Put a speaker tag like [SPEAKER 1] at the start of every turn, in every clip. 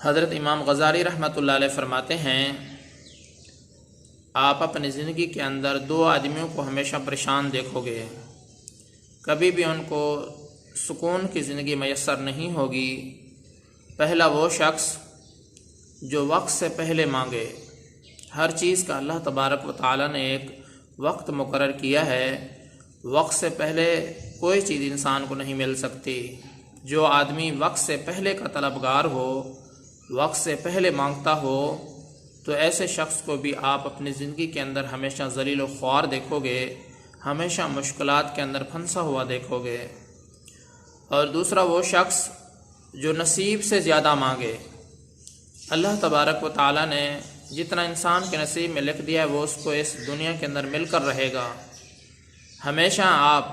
[SPEAKER 1] حضرت امام غزالی رحمۃ اللہ علیہ فرماتے ہیں، آپ اپنی زندگی کے اندر دو آدمیوں کو ہمیشہ پریشان دیکھو گے، کبھی بھی ان کو سکون کی زندگی میسر نہیں ہوگی۔ پہلا وہ شخص جو وقت سے پہلے مانگے۔ ہر چیز کا اللہ تبارک و تعالی نے ایک وقت مقرر کیا ہے، وقت سے پہلے کوئی چیز انسان کو نہیں مل سکتی۔ جو آدمی وقت سے پہلے کا طلبگار ہو، وقت سے پہلے مانگتا ہو، تو ایسے شخص کو بھی آپ اپنی زندگی کے اندر ہمیشہ ذلیل و خوار دیکھو گے، ہمیشہ مشکلات کے اندر پھنسا ہوا دیکھو گے۔ اور دوسرا وہ شخص جو نصیب سے زیادہ مانگے۔ اللہ تبارک و تعالی نے جتنا انسان کے نصیب میں لکھ دیا ہے وہ اس کو اس دنیا کے اندر مل کر رہے گا۔ ہمیشہ آپ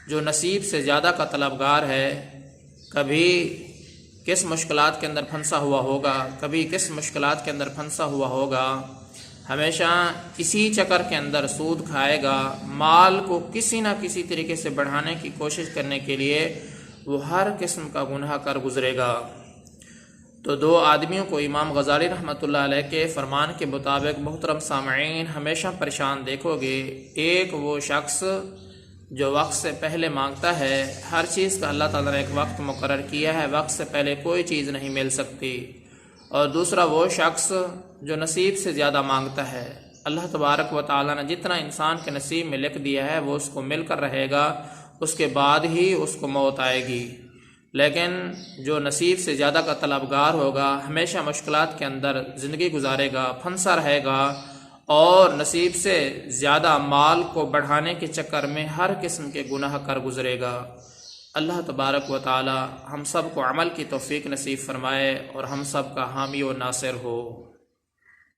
[SPEAKER 1] جو نصیب سے زیادہ کا طلبگار ہے، کبھی کس مشکلات کے اندر پھنسا ہوا ہوگا، کبھی کس مشکلات کے اندر پھنسا ہوا ہوگا، ہمیشہ اسی چکر کے اندر سود کھائے گا، مال کو کسی نہ کسی طریقے سے بڑھانے کی کوشش کرنے کے لیے وہ ہر قسم کا گناہ کر گزرے گا۔ تو دو آدمیوں کو امام غزالی رحمۃ اللہ علیہ کے فرمان کے مطابق محترم سامعین ہمیشہ پریشان دیکھو گے۔ ایک وہ شخص جو وقت سے پہلے مانگتا ہے، ہر چیز کا اللہ تعالیٰ نے ایک وقت مقرر کیا ہے، وقت سے پہلے کوئی چیز نہیں مل سکتی۔ اور دوسرا وہ شخص جو نصیب سے زیادہ مانگتا ہے، اللہ تبارک و تعالیٰ نے جتنا انسان کے نصیب میں لکھ دیا ہے وہ اس کو مل کر رہے گا، اس کے بعد ہی اس کو موت آئے گی۔ لیکن جو نصیب سے زیادہ کا طلبگار ہوگا، ہمیشہ مشکلات کے اندر زندگی گزارے گا، پھنسا رہے گا، اور نصیب سے زیادہ مال کو بڑھانے کے چکر میں ہر قسم کے گناہ کر گزرے گا۔ اللہ تبارک و تعالی ہم سب کو عمل کی توفیق نصیب فرمائے اور ہم سب کا حامی و ناصر ہو۔